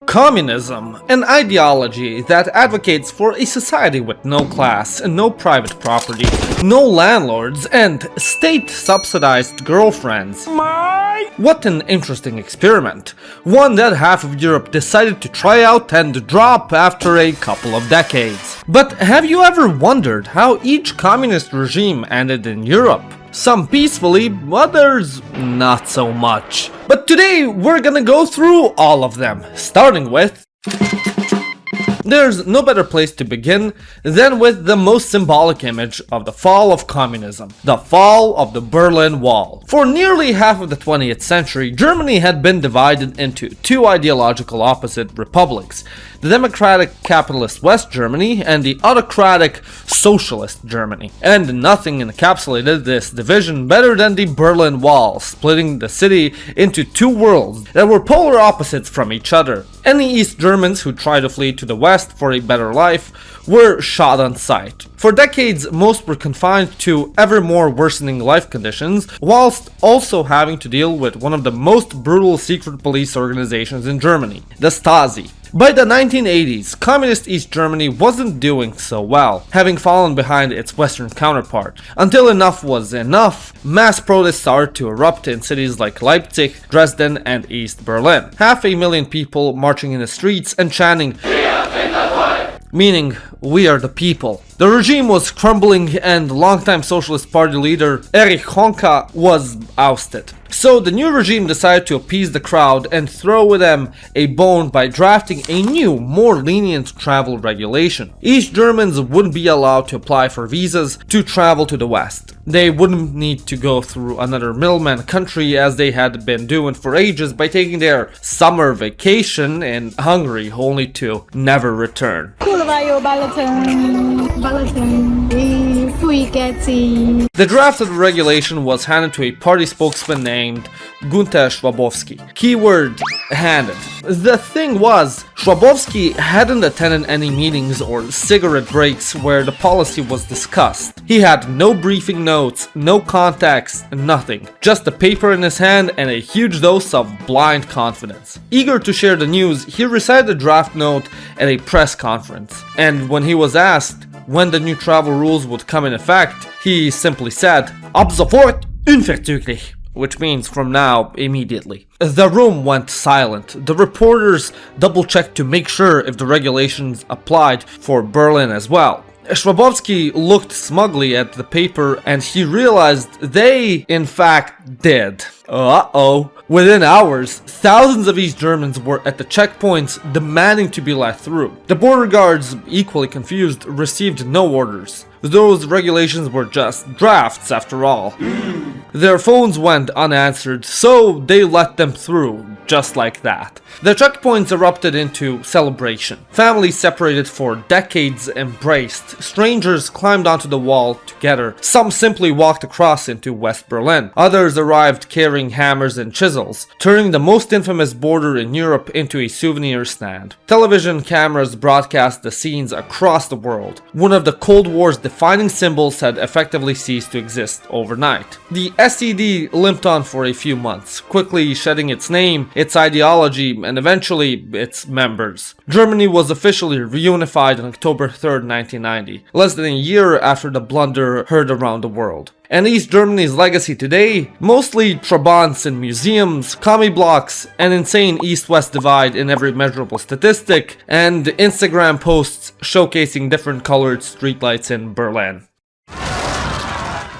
Communism, an ideology that advocates for a society with no class, no private property, no landlords, and state-subsidized girlfriends. What an interesting experiment. One that half of Europe decided to try out and drop after a couple of decades. But have you ever wondered how each communist regime ended in Europe? Some peacefully, others not so much. But today we're gonna go through all of them, starting with... There's no better place to begin than with the most symbolic image of the fall of communism, the fall of the Berlin Wall. For nearly half of the 20th century, Germany had been divided into two ideological opposite republics, the democratic capitalist West Germany and the autocratic socialist Germany. And nothing encapsulated this division better than the Berlin Wall, splitting the city into two worlds that were polar opposites from each other. Any East Germans who tried to flee to the West for a better life were shot on sight. For decades, most were confined to ever more worsening life conditions, whilst also having to deal with one of the most brutal secret police organizations in Germany, the Stasi. By the 1980s, communist East Germany wasn't doing so well, having fallen behind its Western counterpart. Until enough was enough, mass protests started to erupt in cities like Leipzig, Dresden, and East Berlin. 500,000 people marching in the streets and chanting, meaning, we are the people. The regime was crumbling and longtime Socialist Party leader Erich Honecker was ousted. So the new regime decided to appease the crowd and throw them a bone by drafting a new, more lenient travel regulation. East Germans wouldn't be allowed to apply for visas to travel to the West. They wouldn't need to go through another middleman country as they had been doing for ages by taking their summer vacation in Hungary only to never return. The draft of the regulation was handed to a party spokesman named Günther Schabowski. Keyword handed. The thing was, Schabowski hadn't attended any meetings or cigarette breaks where the policy was discussed. He had no briefing notes, no contacts, nothing. Just a paper in his hand and a huge dose of blind confidence. Eager to share the news, he recited the draft note at a press conference. And when he was asked when the new travel rules would come in effect, he simply said, "Ab sofort unverzüglich," which means from now, immediately. The room went silent. The reporters double-checked to make sure if the regulations applied for Berlin as well. Schabowski looked smugly at the paper and he realized they, in fact, did. Uh-oh. Within hours, thousands of East Germans were at the checkpoints demanding to be let through. The border guards, equally confused, received no orders. Those regulations were just drafts after all. Their phones went unanswered, so they let them through, just like that. The checkpoints erupted into celebration. Families separated for decades embraced. Strangers climbed onto the wall together. Some simply walked across into West Berlin. Others arrived carrying hammers and chisels, turning the most infamous border in Europe into a souvenir stand. Television cameras broadcast the scenes across the world. One of the Cold War's defining symbols had effectively ceased to exist overnight. The SED limped on for a few months, quickly shedding its name, its ideology, and eventually its members. Germany was officially reunified on October 3rd, 1990, less than a year after the blunder heard around the world. And East Germany's legacy today? Mostly Trabants in museums, commie blocks, an insane East-West divide in every measurable statistic, and Instagram posts showcasing different colored streetlights in Berlin.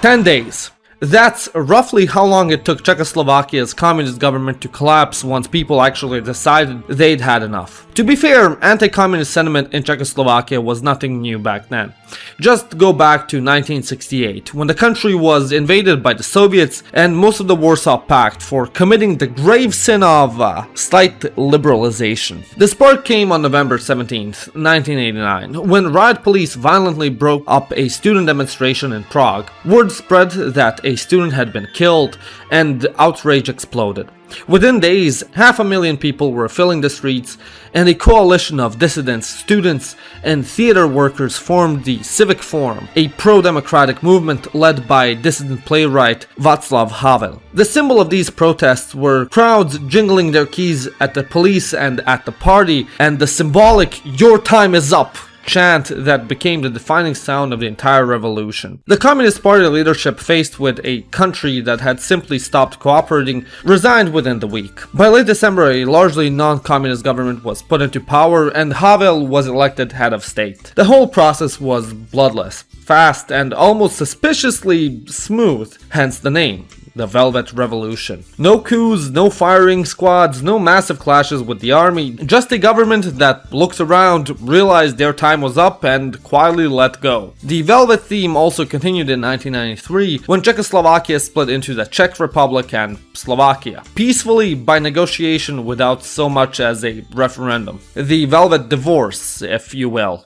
10 days. That's roughly how long it took Czechoslovakia's communist government to collapse once people actually decided they'd had enough. To be fair, anti-communist sentiment in Czechoslovakia was nothing new back then. Just go back to 1968, when the country was invaded by the Soviets and most of the Warsaw Pact for committing the grave sin of slight liberalization. The spark came on November 17th, 1989, when riot police violently broke up a student demonstration in Prague. Word spread that a student had been killed, and outrage exploded. Within days, 500,000 people were filling the streets, and a coalition of dissidents, students, and theater workers formed the Civic Forum, a pro-democratic movement led by dissident playwright Václav Havel. The symbol of these protests were crowds jingling their keys at the police and at the party, and the symbolic "Your time is up" chant that became the defining sound of the entire revolution. The Communist Party leadership, faced with a country that had simply stopped cooperating, resigned within the week. By late December, a largely non-communist government was put into power and Havel was elected head of state. The whole process was bloodless, fast, and almost suspiciously smooth, hence the name. The Velvet Revolution. No coups, no firing squads, no massive clashes with the army, just a government that looked around, realized their time was up, and quietly let go. The Velvet theme also continued in 1993, when Czechoslovakia split into the Czech Republic and Slovakia, peacefully by negotiation without so much as a referendum. The Velvet Divorce, if you will.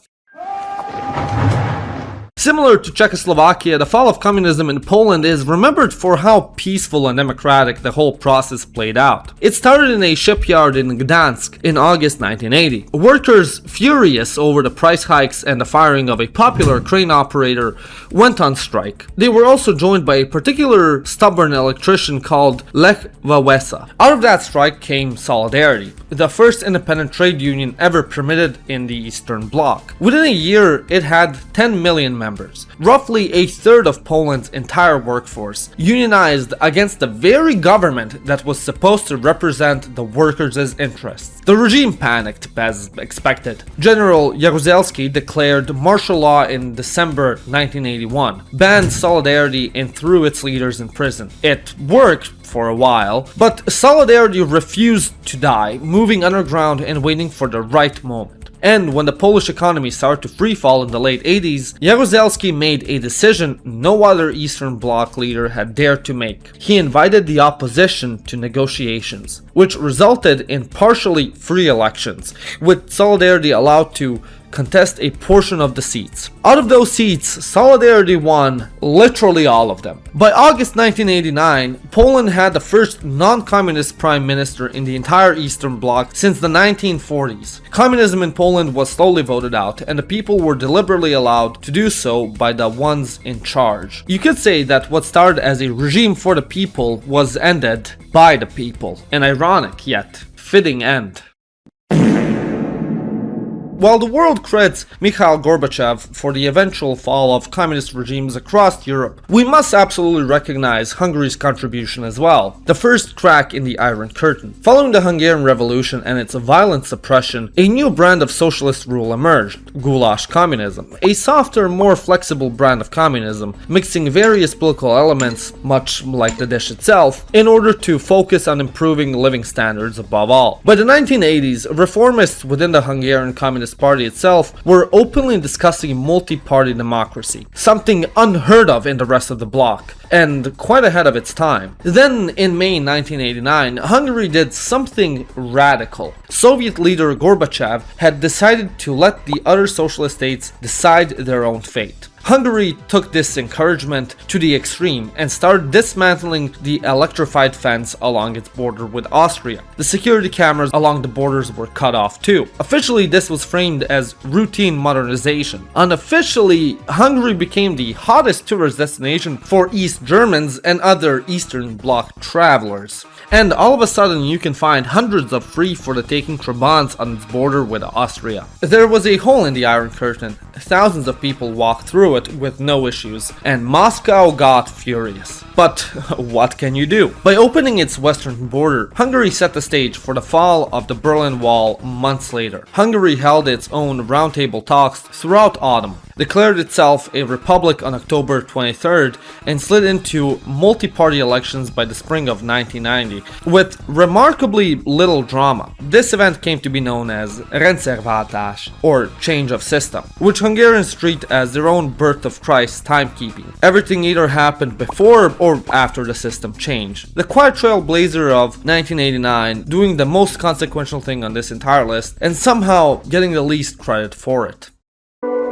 Similar to Czechoslovakia, the fall of communism in Poland is remembered for how peaceful and democratic the whole process played out. It started in a shipyard in Gdansk in August 1980. Workers, furious over the price hikes and the firing of a popular crane operator, went on strike. They were also joined by a particular stubborn electrician called Lech Wałęsa. Out of that strike came Solidarity, the first independent trade union ever permitted in the Eastern Bloc. Within a year, it had 10 million members. Roughly a third of Poland's entire workforce, unionized against the very government that was supposed to represent the workers' interests. The regime panicked, as expected. General Jaruzelski declared martial law in December 1981, banned Solidarity, and threw its leaders in prison. It worked for a while, but Solidarity refused to die, moving underground and waiting for the right moment. And when the Polish economy started to freefall in the late 80s, Jaruzelski made a decision no other Eastern Bloc leader had dared to make. He invited the opposition to negotiations, which resulted in partially free elections, with Solidarity allowed to contest a portion of the seats. Out of those seats, Solidarity won literally all of them. By August 1989, Poland had the first non-communist prime minister in the entire Eastern Bloc since the 1940s. Communism in Poland was slowly voted out, and the people were deliberately allowed to do so by the ones in charge. You could say that what started as a regime for the people was ended by the people. An ironic yet fitting end. While the world credits Mikhail Gorbachev for the eventual fall of communist regimes across Europe, we must absolutely recognize Hungary's contribution as well, the first crack in the Iron Curtain. Following the Hungarian Revolution and its violent suppression, a new brand of socialist rule emerged, goulash communism, a softer, more flexible brand of communism, mixing various political elements, much like the dish itself, in order to focus on improving living standards above all. By the 1980s, reformists within the Hungarian Communist Party itself were openly discussing multi-party democracy, something unheard of in the rest of the bloc, and quite ahead of its time. Then, in May 1989, Hungary did something radical. Soviet leader Gorbachev had decided to let the other socialist states decide their own fate. Hungary took this encouragement to the extreme and started dismantling the electrified fence along its border with Austria. The security cameras along the borders were cut off too. Officially, this was framed as routine modernization. Unofficially, Hungary became the hottest tourist destination for East Germans and other Eastern Bloc travelers. And all of a sudden you can find hundreds of free for the taking trabants on its border with Austria. There was a hole in the Iron Curtain. Thousands of people walked through it with no issues, and Moscow got furious. But what can you do? By opening its western border, Hungary set the stage for the fall of the Berlin Wall months later. Hungary held its own roundtable talks throughout autumn, declared itself a republic on October 23rd, and slid into multi-party elections by the spring of 1990, with remarkably little drama. This event came to be known as rendszerváltás, or change of system, which Hungarians treat as their own birth of Christ timekeeping. Everything either happened before or after the system changed. The quiet trailblazer of 1989 doing the most consequential thing on this entire list, and somehow getting the least credit for it.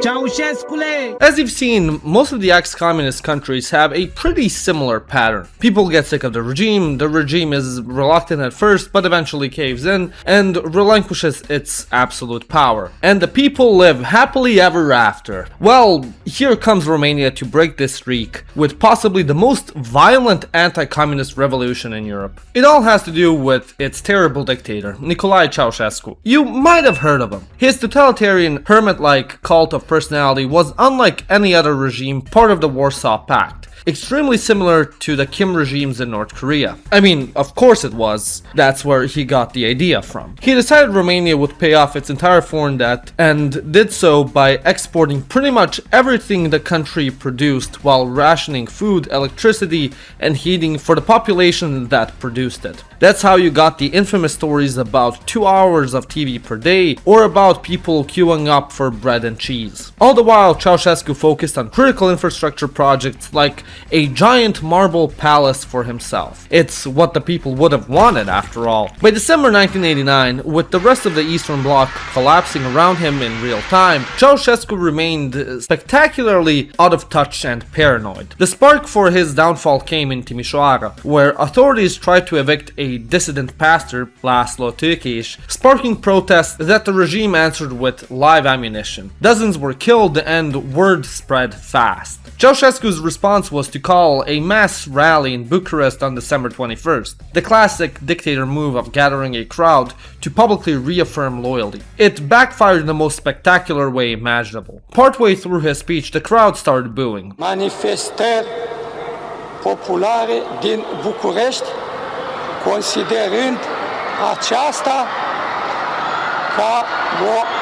Ceaușescule! As you've seen, most of the ex-communist countries have a pretty similar pattern. People get sick of the regime is reluctant at first but eventually caves in and relinquishes its absolute power. And the people live happily ever after. Well, here comes Romania to break this streak with possibly the most violent anti-communist revolution in Europe. It all has to do with its terrible dictator, Nicolae Ceaușescu. You might have heard of him. His totalitarian, hermit-like cult of personality was unlike any other regime part of the Warsaw Pact. Extremely similar to the Kim regimes in North Korea. I mean, of course it was. That's where he got the idea from. He decided Romania would pay off its entire foreign debt and did so by exporting pretty much everything the country produced while rationing food, electricity, and heating for the population that produced it. That's how you got the infamous stories about 2 hours of TV per day or about people queuing up for bread and cheese. All the while, Ceaușescu focused on critical infrastructure projects like a giant marble palace for himself. It's what the people would have wanted after all. By December 1989, with the rest of the Eastern Bloc collapsing around him in real time, Ceaușescu remained spectacularly out of touch and paranoid. The spark for his downfall came in Timișoara, where authorities tried to evict a dissident pastor, László Tőkés, sparking protests that the regime answered with live ammunition. Dozens were killed and word spread fast. Ceaușescu's response was to call a mass rally in Bucharest on December 21st, the classic dictator move of gathering a crowd to publicly reaffirm loyalty. It backfired in the most spectacular way imaginable. Partway through his speech, the crowd started booing. Manifestări populare din București, considerând aceasta ca o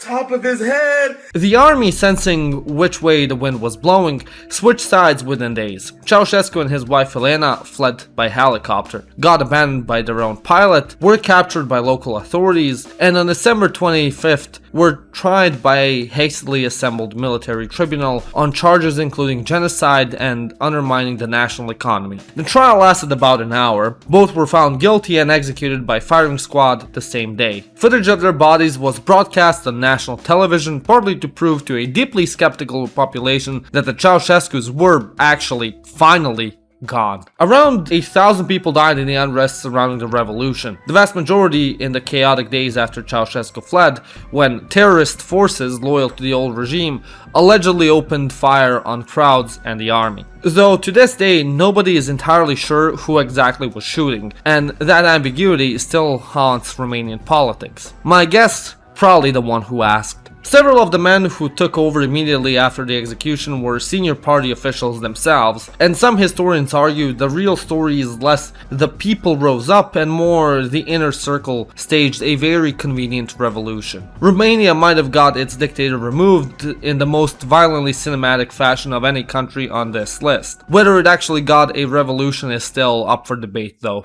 top of his head. The army, sensing which way the wind was blowing, switched sides within days. Ceaușescu and his wife Elena fled by helicopter, got abandoned by their own pilot, were captured by local authorities, and on December 25th were tried by a hastily assembled military tribunal on charges including genocide and undermining the national economy. The trial lasted about an hour. Both were found guilty and executed by firing squad the same day. Footage of their bodies was broadcast on national television, partly to prove to a deeply skeptical population that the Ceaușescus were actually, finally, gone. Around 1,000 people died in the unrest surrounding the revolution, the vast majority in the chaotic days after Ceaușescu fled, when terrorist forces loyal to the old regime allegedly opened fire on crowds and the army. Though to this day nobody is entirely sure who exactly was shooting, and that ambiguity still haunts Romanian politics. My guess, probably the one who asked. Several of the men who took over immediately after the execution were senior party officials themselves, and some historians argue the real story is less the people rose up and more the inner circle staged a very convenient revolution. Romania might have got its dictator removed in the most violently cinematic fashion of any country on this list. Whether it actually got a revolution is still up for debate though.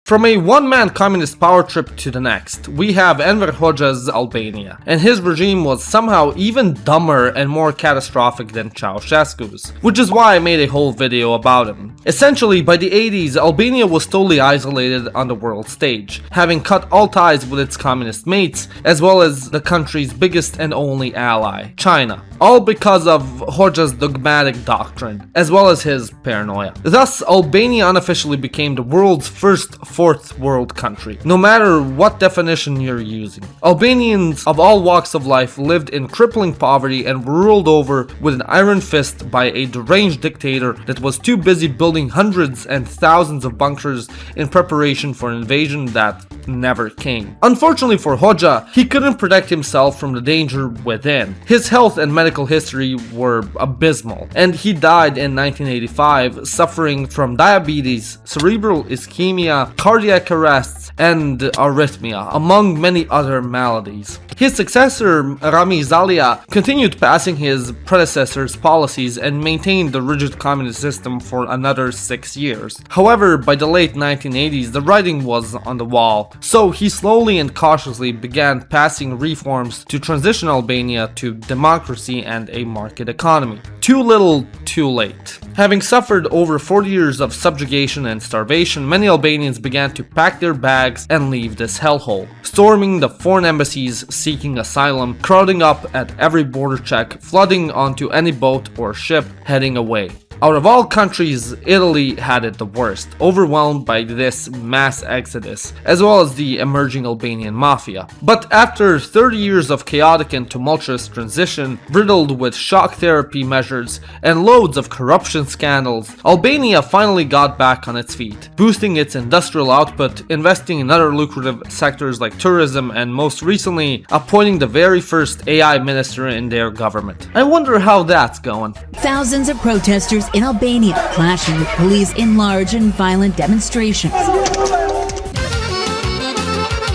From a one-man communist power trip to the next, we have Enver Hoxha's Albania, and his regime was somehow even dumber and more catastrophic than Ceaușescu's, which is why I made a whole video about him. Essentially, by the 80s, Albania was totally isolated on the world stage, having cut all ties with its communist mates, as well as the country's biggest and only ally, China. All because of Hoxha's dogmatic doctrine, as well as his paranoia. Thus, Albania unofficially became the world's first fourth world country, no matter what definition you're using. Albanians of all walks of life lived in crippling poverty and were ruled over with an iron fist by a deranged dictator that was too busy building hundreds and thousands of bunkers in preparation for an invasion that never came. Unfortunately for Hoxha, he couldn't protect himself from the danger within. His health and medical history were abysmal, and he died in 1985 suffering from diabetes, cerebral ischemia, cardiac arrests, and arrhythmia, among many other maladies. His successor, Rami Zalia, continued passing his predecessor's policies and maintained the rigid communist system for another 6 years. However, by the late 1980s, the writing was on the wall, So he slowly and cautiously began passing reforms to transition Albania to democracy and a market economy. Too little, too late. Having suffered over 40 years of subjugation and starvation, many Albanians began to pack their bags and leave this hellhole, storming the foreign embassies seeking asylum, crowding up at every border check, flooding onto any boat or ship heading away. Out of all countries, Italy had it the worst, overwhelmed by this mass exodus, as well as the emerging Albanian mafia. But after 30 years of chaotic and tumultuous transition, riddled with shock therapy measures and loads of corruption scandals, Albania finally got back on its feet, boosting its industrial output, investing in other lucrative sectors like tourism, and most recently, appointing the very first AI minister in their government. I wonder how that's going. Thousands of protesters in Albania clashing with police in large and violent demonstrations.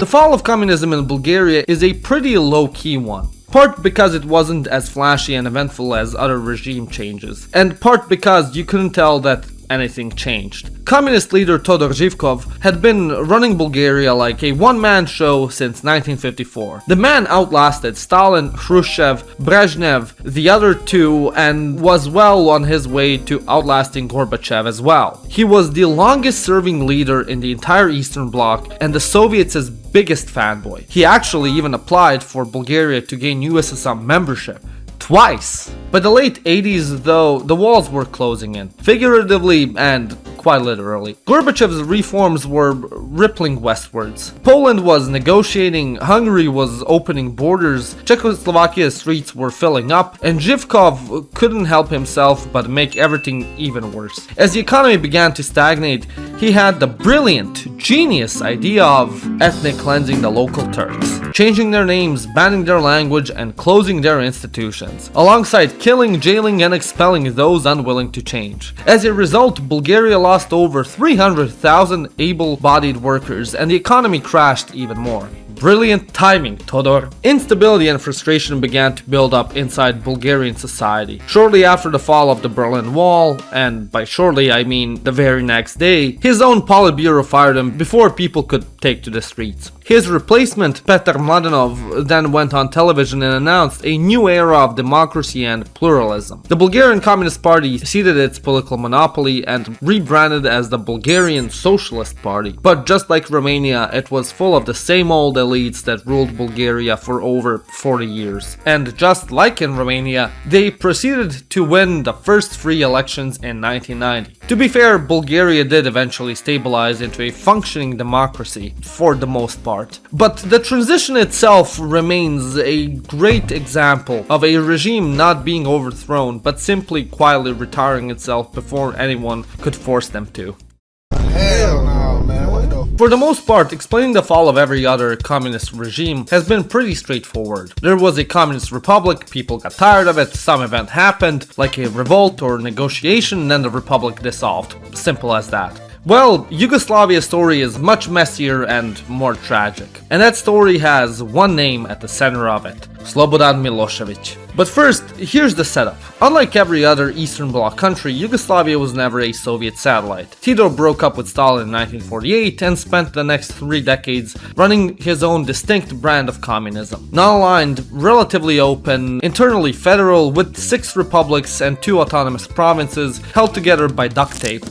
The fall of communism in Bulgaria is a pretty low-key one. Part because it wasn't as flashy and eventful as other regime changes, and part because you couldn't tell that anything changed. Communist leader Todor Živkov had been running Bulgaria like a one-man show since 1954. The man outlasted Stalin, Khrushchev, Brezhnev, the other two, and was well on his way to outlasting Gorbachev as well. He was the longest-serving leader in the entire Eastern Bloc and the Soviets' biggest fanboy. He actually even applied for Bulgaria to gain USSR membership. Twice! By the late 80s, though, the walls were closing in, figuratively and quite literally. Gorbachev's reforms were rippling westwards. Poland was negotiating, Hungary was opening borders, Czechoslovakia's streets were filling up, and Živkov couldn't help himself but make everything even worse. As the economy began to stagnate, he had the brilliant, genius idea of ethnic cleansing the local Turks, changing their names, banning their language, and closing their institutions, alongside killing, jailing, and expelling those unwilling to change. As a result, Bulgaria lost over 300,000 able-bodied workers, and the economy crashed even more. Brilliant timing, Todor. Instability and frustration began to build up inside Bulgarian society. Shortly after the fall of the Berlin Wall, and by shortly I mean the very next day, his own Politburo fired him before people could take to the streets. His replacement, Petar Mladenov, then went on television and announced a new era of democracy and pluralism. The Bulgarian Communist Party ceded its political monopoly and rebranded as the Bulgarian Socialist Party. But just like Romania, it was full of the same old elites that ruled Bulgaria for over 40 years. And just like in Romania, they proceeded to win the first free elections in 1990. To be fair, Bulgaria did eventually stabilize into a functioning democracy, for the most part. But the transition itself remains a great example of a regime not being overthrown, but simply quietly retiring itself before anyone could force them to. Hell no, man. What the For the most part, explaining the fall of every other communist regime has been pretty straightforward. There was a communist republic, people got tired of it, some event happened, like a revolt or negotiation, and then the republic dissolved. Simple as that. Well, Yugoslavia's story is much messier and more tragic. And that story has one name at the center of it: Slobodan Milošević. But first, here's the setup. Unlike every other Eastern Bloc country, Yugoslavia was never a Soviet satellite. Tito broke up with Stalin in 1948 and spent the next 3 decades running his own distinct brand of communism. Non-aligned, relatively open, internally federal, with 6 republics and 2 autonomous provinces held together by duct tape,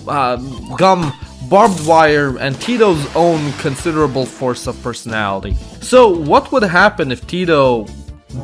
gum, barbed wire, and Tito's own considerable force of personality. So what would happen if Tito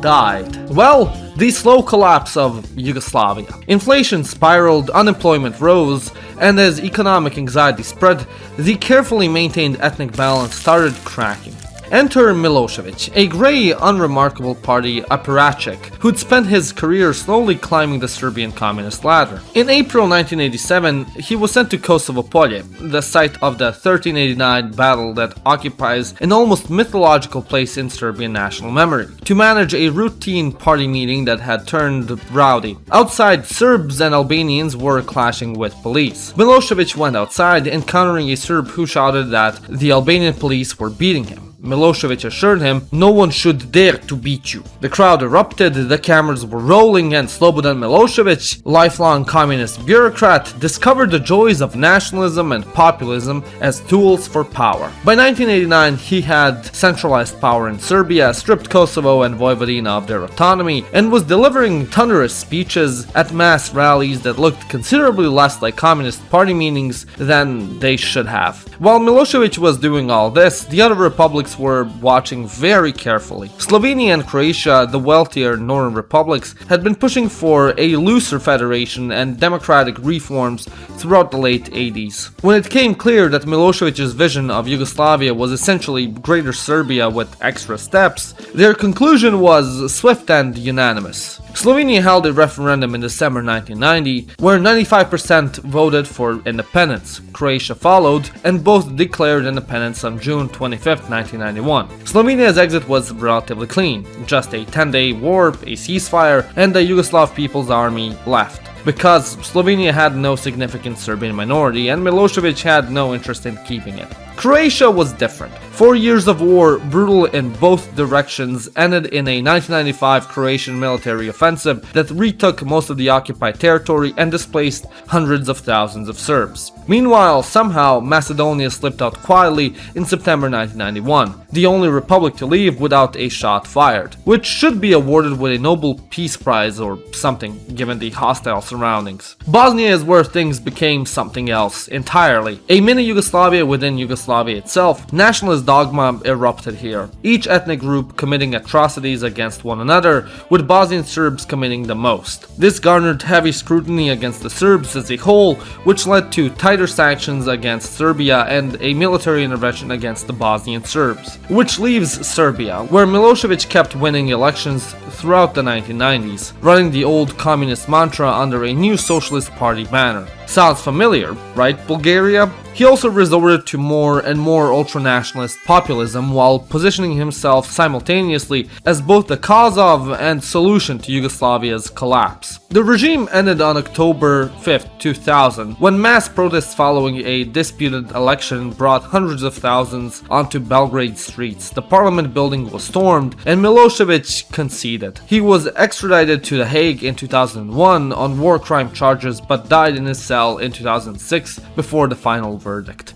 died? Well, the slow collapse of Yugoslavia. Inflation spiraled, unemployment rose, and as economic anxiety spread, the carefully maintained ethnic balance started cracking. Enter Milošević, a grey, unremarkable party apparatchik who'd spent his career slowly climbing the Serbian communist ladder. In April 1987, he was sent to Kosovo Polje, the site of the 1389 battle that occupies an almost mythological place in Serbian national memory, to manage a routine party meeting that had turned rowdy. Outside, Serbs and Albanians were clashing with police. Milošević went outside, encountering a Serb who shouted that the Albanian police were beating him. Milošević assured him no one should dare to beat you. The crowd erupted, the cameras were rolling, and Slobodan Milošević, lifelong communist bureaucrat, discovered the joys of nationalism and populism as tools for power. By 1989, he had centralized power in Serbia, stripped Kosovo and Vojvodina of their autonomy, and was delivering thunderous speeches at mass rallies that looked considerably less like Communist Party meetings than they should have. While Milošević was doing all this, the other republics were watching very carefully. Slovenia and Croatia, the wealthier northern republics, had been pushing for a looser federation and democratic reforms throughout the late 80s. When it came clear that Milošević's vision of Yugoslavia was essentially Greater Serbia with extra steps, their conclusion was swift and unanimous. Slovenia held a referendum in December 1990, where 95% voted for independence. Croatia followed, and both declared independence on June 25, 1991. Slovenia's exit was relatively clean, just a 10-day war, a ceasefire, and the Yugoslav People's Army left, because Slovenia had no significant Serbian minority and Milošević had no interest in keeping it. Croatia was different. 4 years of war, brutal in both directions, ended in a 1995 Croatian military offensive that retook most of the occupied territory and displaced hundreds of thousands of Serbs. Meanwhile, somehow, Macedonia slipped out quietly in September 1991, the only republic to leave without a shot fired, which should be awarded with a Nobel Peace Prize or something, given the hostile surroundings. Bosnia is where things became something else entirely. A mini Yugoslavia within Yugoslavia itself, nationalist dogma erupted here, each ethnic group committing atrocities against one another, with Bosnian Serbs committing the most. This garnered heavy scrutiny against the Serbs as a whole, which led to tighter sanctions against Serbia and a military intervention against the Bosnian Serbs. Which leaves Serbia, where Milošević kept winning elections throughout the 1990s, running the old communist mantra under a new socialist party banner. Sounds familiar, right, Bulgaria? He also resorted to more and more ultranationalist populism while positioning himself simultaneously as both the cause of and solution to Yugoslavia's collapse. The regime ended on October 5, 2000, when mass protests following a disputed election brought hundreds of thousands onto Belgrade streets. The parliament building was stormed, and Milošević conceded. He was extradited to The Hague in 2001 on war crime charges, but died in his cell in 2006 before the final verdict.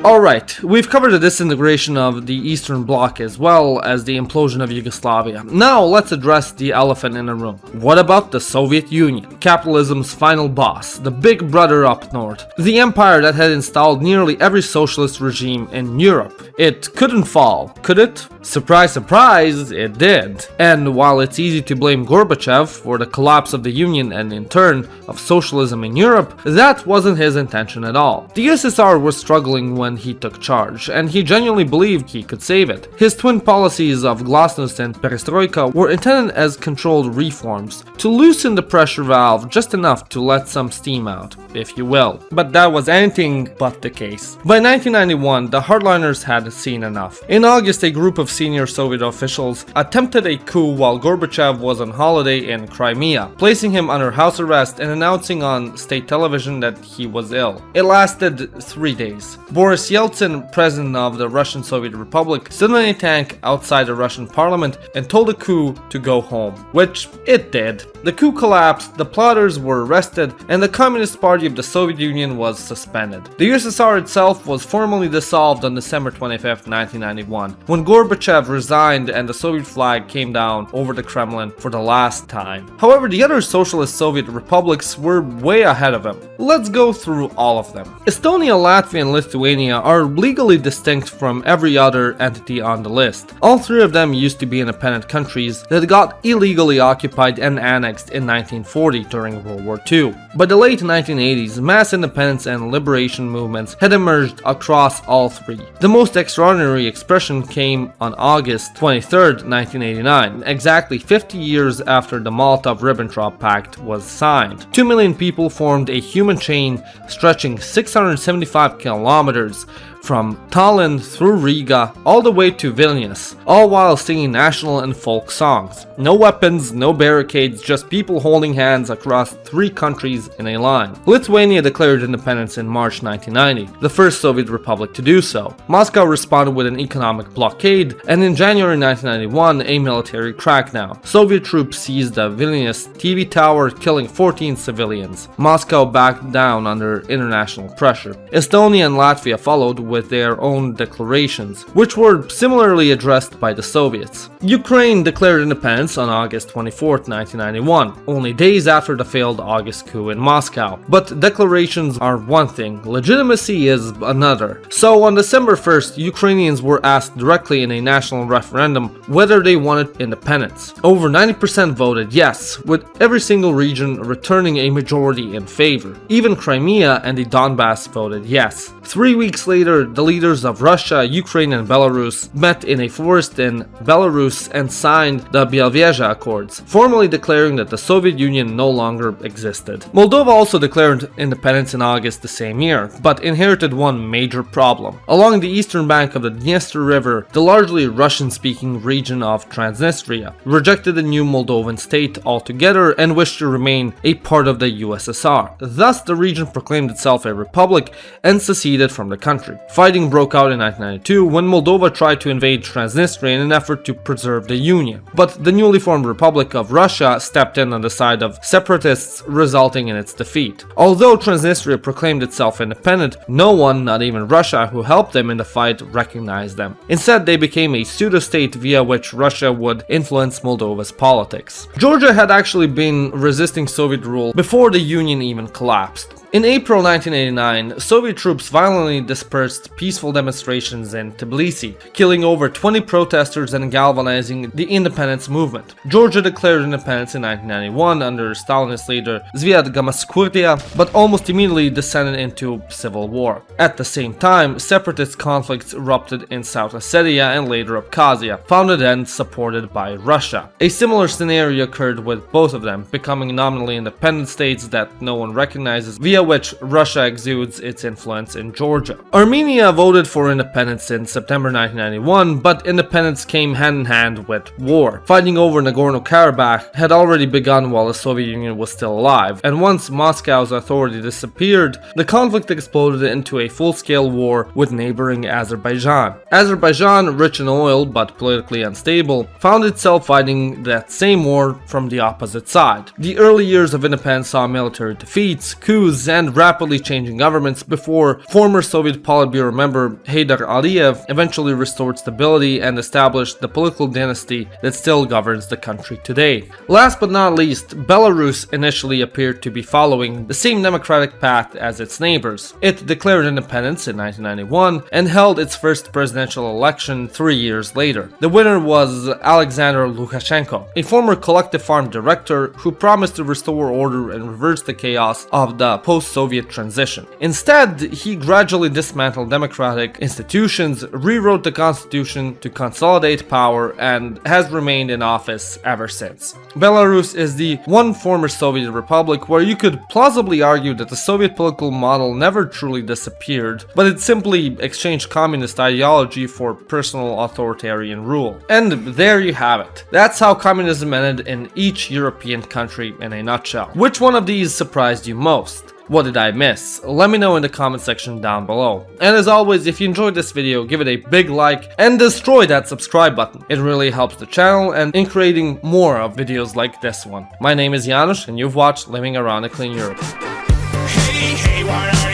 Alright, we've covered the disintegration of the Eastern Bloc as well as the implosion of Yugoslavia. Now let's address the elephant in the room. What about the Soviet Union, capitalism's final boss, the big brother up north, the empire that had installed nearly every socialist regime in Europe? It couldn't fall, could it? Surprise, surprise, it did. And while it's easy to blame Gorbachev for the collapse of the Union and in turn of socialism in Europe, that wasn't his intention at all. The USSR was struggling when he took charge, and he genuinely believed he could save it. His twin policies of glasnost and perestroika were intended as controlled reforms, to loosen the pressure valve just enough to let some steam out, if you will. But that was anything but the case. By 1991, the hardliners had seen enough. In August, a group of senior Soviet officials attempted a coup while Gorbachev was on holiday in Crimea, placing him under house arrest and announcing on state television that he was ill. It lasted 3 days. Boris Yeltsin, president of the Russian Soviet Republic, stood in a tank outside the Russian parliament and told the coup to go home, which it did. The coup collapsed, the plotters were arrested, and the Communist Party of the Soviet Union was suspended. The USSR itself was formally dissolved on December 25, 1991, when Gorbachev resigned and the Soviet flag came down over the Kremlin for the last time. However, the other socialist Soviet republics were way ahead of him. Let's go through all of them. Estonia, Latvia, and Lithuania are legally distinct from every other entity on the list. All three of them used to be independent countries that got illegally occupied and annexed in 1940 during World War II. By the late 1980s, mass independence and liberation movements had emerged across all three. The most extraordinary expression came on August 23, 1989, exactly 50 years after the Molotov-Ribbentrop Pact was signed. 2 million people formed a human chain stretching 675 kilometers from Tallinn through Riga all the way to Vilnius, all while singing national and folk songs. No weapons, no barricades, just people holding hands across 3 countries in a line. Lithuania declared independence in March 1990, the first Soviet republic to do so. Moscow responded with an economic blockade, and in January 1991, a military crackdown. Soviet troops seized the Vilnius TV tower, killing 14 civilians. Moscow backed down under international pressure. Estonia and Latvia followed with their own declarations, which were similarly addressed by the Soviets. Ukraine declared independence on August 24, 1991, only days after the failed August coup in Moscow. But declarations are one thing, legitimacy is another. So on December 1st, Ukrainians were asked directly in a national referendum whether they wanted independence. Over 90% voted yes, with every single region returning a majority in favor. Even Crimea and the Donbass voted yes. 3 weeks later, the leaders of Russia, Ukraine and Belarus met in a forest in Belarus and signed the Belvezha Accords, formally declaring that the Soviet Union no longer existed. Moldova also declared independence in August the same year, but inherited one major problem. Along the eastern bank of the Dniester River, the largely Russian-speaking region of Transnistria rejected the new Moldovan state altogether and wished to remain a part of the USSR. Thus, the region proclaimed itself a republic and seceded from the country. Fighting broke out in 1992 when Moldova tried to invade Transnistria in an effort to preserve the union. But the newly formed Republic of Russia stepped in on the side of separatists, resulting in its defeat. Although Transnistria proclaimed itself independent, no one, not even Russia who helped them in the fight, recognized them. Instead, they became a pseudo-state via which Russia would influence Moldova's politics. Georgia had actually been resisting Soviet rule before the Union even collapsed. In April 1989, Soviet troops violently dispersed peaceful demonstrations in Tbilisi, killing over 20 protesters and galvanizing the independence movement. Georgia declared independence in 1991 under Stalinist leader Zviad Gamaskurdia, but almost immediately descended into civil war. At the same time, separatist conflicts erupted in South Ossetia and later Abkhazia, founded and supported by Russia. A similar scenario occurred with both of them, becoming nominally independent states that no one recognizes, via which Russia exudes its influence in Georgia. Armenia voted for independence in September 1991, but independence came hand in hand with war. Fighting over Nagorno-Karabakh had already begun while the Soviet Union was still alive, and once Moscow's authority disappeared, the conflict exploded into a full-scale war with neighboring Azerbaijan. Azerbaijan, rich in oil but politically unstable, found itself fighting that same war from the opposite side. The early years of independence saw military defeats, coups, and rapidly changing governments before former Soviet Politburo member Heydar Aliyev eventually restored stability and established the political dynasty that still governs the country today. Last but not least, Belarus initially appeared to be following the same democratic path as its neighbors. It declared independence in 1991 and held its first presidential election 3 years later. The winner was Alexander Lukashenko, a former collective farm director who promised to restore order and reverse the chaos of the post-Soviet transition. Instead, he gradually dismantled democratic institutions, rewrote the constitution to consolidate power, and has remained in office ever since. Belarus is the one former Soviet republic where you could plausibly argue that the Soviet political model never truly disappeared, but it simply exchanged communist ideology for personal authoritarian rule. And there you have it. That's how communism ended in each European country in a nutshell. Which one of these surprised you most? What did I miss? Let me know in the comment section down below. And as always, if you enjoyed this video, give it a big like and destroy that subscribe button. It really helps the channel and in creating more of videos like this one. My name is Janusz and you've watched Living Around a Clean Europe. Hey, why are